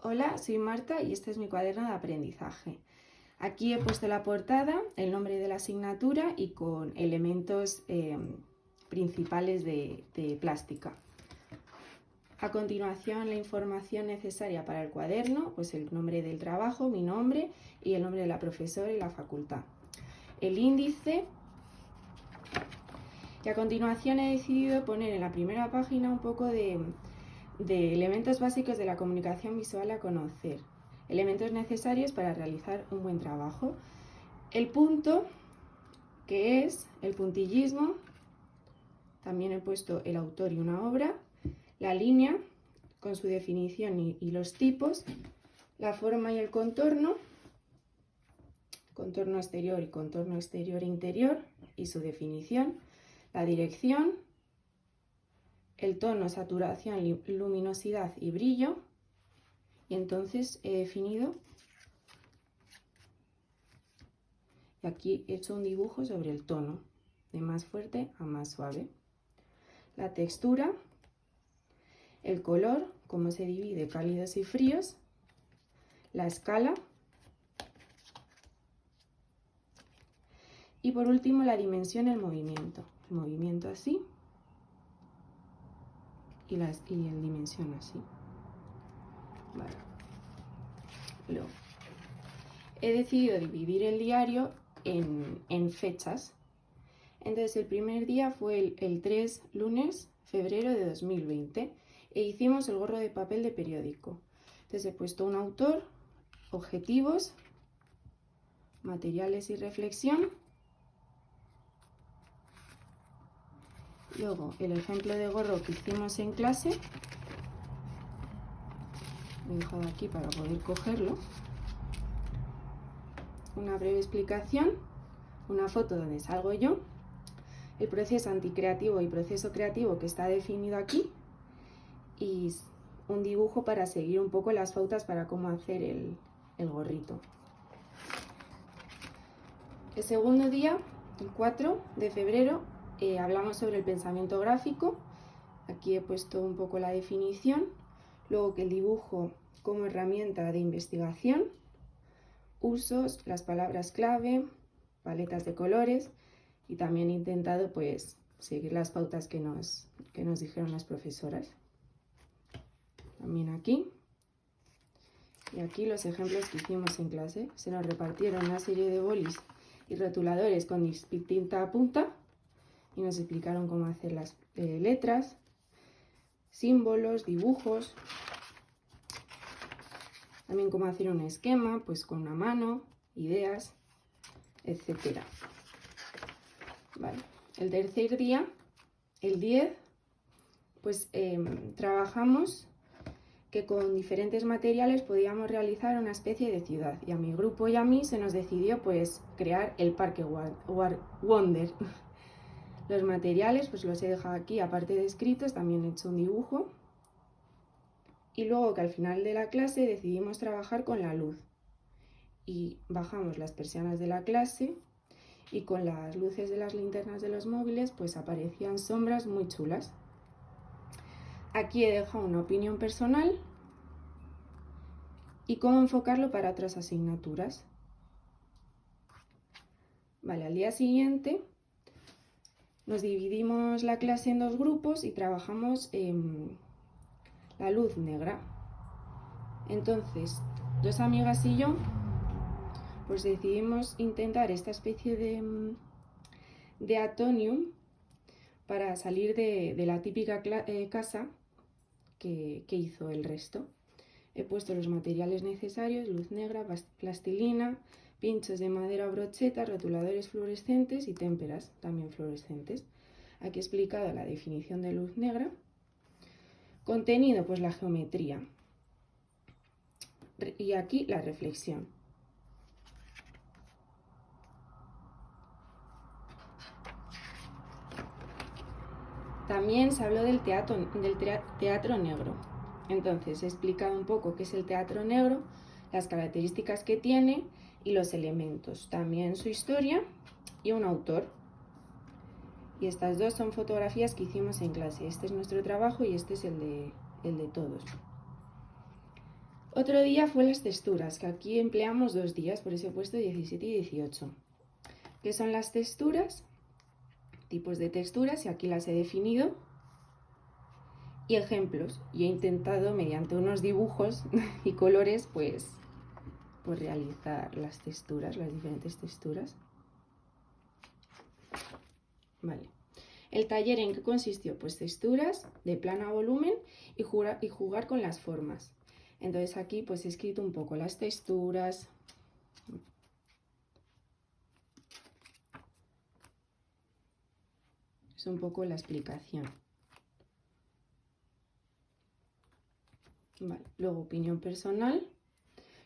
Hola, soy Marta y este es mi cuaderno de aprendizaje. Aquí he puesto la portada, el nombre de la asignatura y con elementos principales de plástica. A continuación, la información necesaria para el cuaderno, pues el nombre del trabajo, mi nombre y el nombre de la profesora y la facultad. El índice. Y a continuación he decidido poner en la primera página un poco de elementos básicos de la comunicación visual a conocer, elementos necesarios para realizar un buen trabajo. El punto, que es el puntillismo, también he puesto el autor y una obra, la línea con su definición y los tipos, la forma y el contorno, contorno exterior y contorno exterior e interior y su definición, la dirección, el tono, saturación, luminosidad y brillo, y entonces he definido, y aquí he hecho un dibujo sobre el tono, de más fuerte a más suave. La textura, el color, cómo se divide cálidos y fríos, la escala, y por último la dimensión, el movimiento así, y el dimensión así. Vale. Luego, he decidido dividir el diario en fechas. Entonces el primer día fue el 3 lunes, febrero de 2020 e hicimos el gorro de papel de periódico. Entonces he puesto un autor, objetivos, materiales y reflexión. Luego el ejemplo de gorro que hicimos en clase. Lo he dejado aquí para poder cogerlo. Una breve explicación, una foto donde salgo yo, el proceso anticreativo y proceso creativo que está definido aquí y un dibujo para seguir un poco las pautas para cómo hacer el gorrito. El segundo día, el 4 de febrero, hablamos sobre el pensamiento gráfico. Aquí he puesto un poco la definición. Luego que el dibujo como herramienta de investigación, usos, las palabras clave, paletas de colores y también he intentado pues seguir las pautas que nos dijeron las profesoras. También aquí. Y aquí los ejemplos que hicimos en clase. Se nos repartieron una serie de bolis y rotuladores con distinta punta y nos explicaron cómo hacer las letras, símbolos, dibujos, también cómo hacer un esquema, pues con una mano, ideas, etc. Vale. El tercer día, el 10, pues trabajamos que con diferentes materiales podíamos realizar una especie de ciudad y a mi grupo y a mí se nos decidió pues crear el Parque Wonder. Los materiales pues los he dejado aquí, aparte de escritos, también he hecho un dibujo. Y luego que al final de la clase decidimos trabajar con la luz. Y bajamos las persianas de la clase y con las luces de las linternas de los móviles pues aparecían sombras muy chulas. Aquí he dejado una opinión personal y cómo enfocarlo para otras asignaturas. Vale, al día siguiente nos dividimos la clase en dos grupos y trabajamos la luz negra. Entonces, dos amigas y yo pues decidimos intentar esta especie de atonium para salir de la típica casa que hizo el resto. He puesto los materiales necesarios, luz negra, plastilina, pinchos de madera o brocheta, rotuladores fluorescentes y témperas también fluorescentes. Aquí he explicado la definición de luz negra. Contenido, pues la geometría. Y aquí la reflexión. También se habló del teatro negro. Entonces he explicado un poco qué es el teatro negro, las características que tiene y los elementos. También su historia y un autor. Y estas dos son fotografías que hicimos en clase. Este es nuestro trabajo y este es el de todos. Otro día fue las texturas, que aquí empleamos 2 días, por eso he puesto 17 y 18. ¿Qué son las texturas? Tipos de texturas, y aquí las he definido. Y ejemplos, y he intentado mediante unos dibujos y colores pues realizar las texturas, las diferentes texturas. Vale. ¿El taller en qué consistió? Pues texturas de plano a volumen y jugar con las formas. Entonces aquí pues he escrito un poco las texturas. Es un poco la explicación. Vale. Luego opinión personal.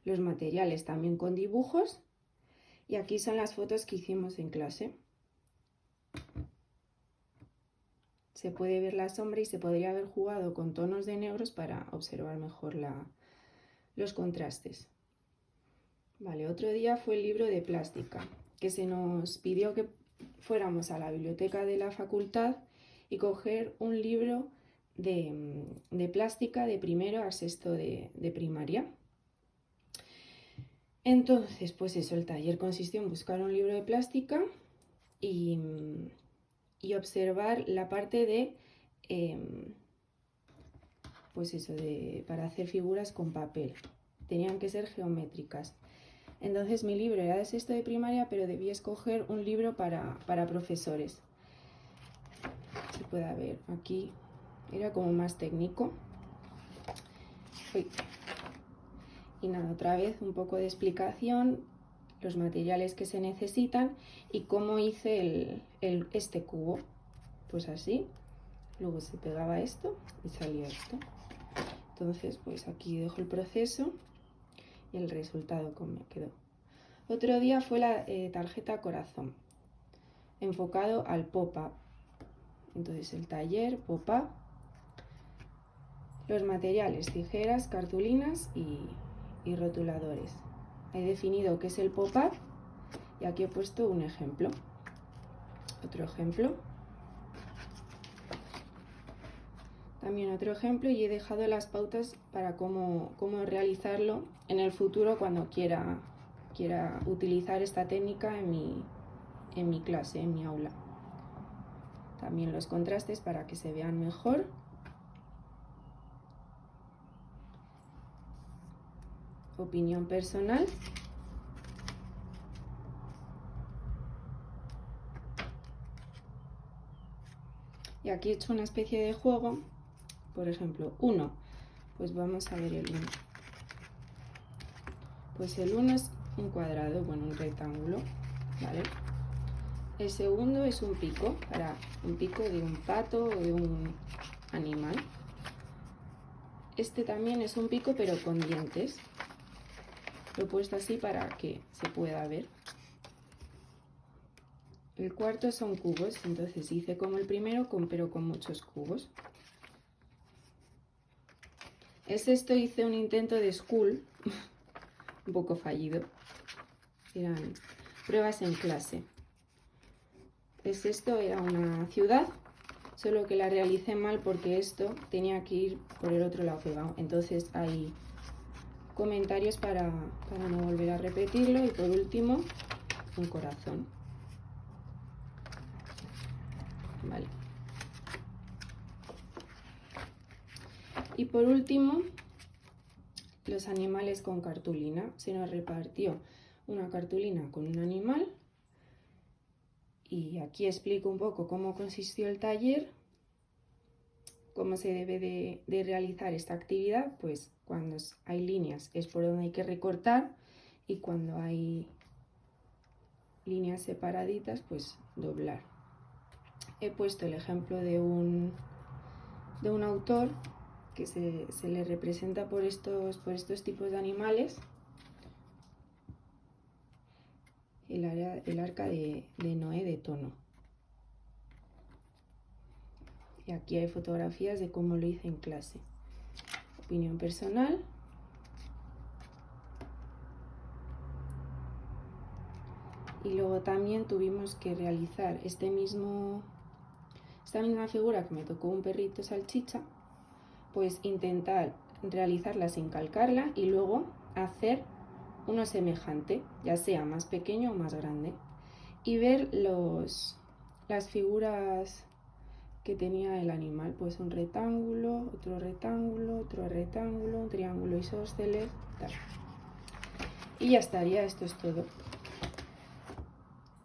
Los materiales también con dibujos. Y aquí son las fotos que hicimos en clase. Se puede ver la sombra y se podría haber jugado con tonos de negros para observar mejor los contrastes. Vale, otro día fue el libro de plástica, que se nos pidió que fuéramos a la biblioteca de la facultad y coger un libro de plástica de primero a sexto de primaria. Entonces, pues eso, el taller consistió en buscar un libro de plástica y observar la parte de, pues eso, para hacer figuras con papel. Tenían que ser geométricas. Entonces mi libro era de sexto de primaria, pero debí escoger un libro para profesores. Se puede ver aquí, era como más técnico. Uy. Y nada, otra vez un poco de explicación, los materiales que se necesitan y cómo hice este cubo. Pues así, luego se pegaba esto y salía esto. Entonces pues aquí dejo el proceso y el resultado como me quedó. Otro día fue la tarjeta corazón, enfocado al pop-up. Entonces el taller, pop-up, los materiales, tijeras, cartulinas y rotuladores. He definido qué es el pop-up y aquí he puesto un ejemplo. Otro ejemplo. También otro ejemplo, y he dejado las pautas para cómo realizarlo en el futuro cuando quiera utilizar esta técnica en mi clase, en mi aula. También los contrastes para que se vean mejor. Opinión personal. Y aquí he hecho una especie de juego. Por ejemplo, 1. Pues vamos a ver el 1. Pues el 1 es un cuadrado, bueno, un rectángulo, ¿vale? El segundo es un pico, un pico de un pato o de un animal. Este también es un pico, pero con dientes. Lo he puesto así para que se pueda ver. El cuarto son cubos, entonces hice como el primero, pero con muchos cubos. El sexto hice un intento de school, un poco fallido. Eran pruebas en clase. El sexto era una ciudad, solo que la realicé mal porque esto tenía que ir por el otro lado pegado. Entonces hay comentarios para no volver a repetirlo. Y por último, un corazón. Vale. Y por último, los animales con cartulina. Se nos repartió una cartulina con un animal. Y aquí explico un poco cómo consistió el taller, cómo se debe de realizar esta actividad. Pues cuando hay líneas es por donde hay que recortar, y cuando hay líneas separaditas, pues doblar. He puesto el ejemplo de un autor que se le representa por estos tipos de animales. El arca de Noé de tono. Y aquí hay fotografías de cómo lo hice en clase. Opinión personal. Y luego también tuvimos que realizar esta misma figura que me tocó un perrito salchicha, pues intentar realizarla sin calcarla y luego hacer uno semejante, ya sea más pequeño o más grande, y ver las figuras que tenía el animal, pues un rectángulo, otro rectángulo, otro rectángulo, un triángulo isósceles, tal. Y ya estaría, esto es todo.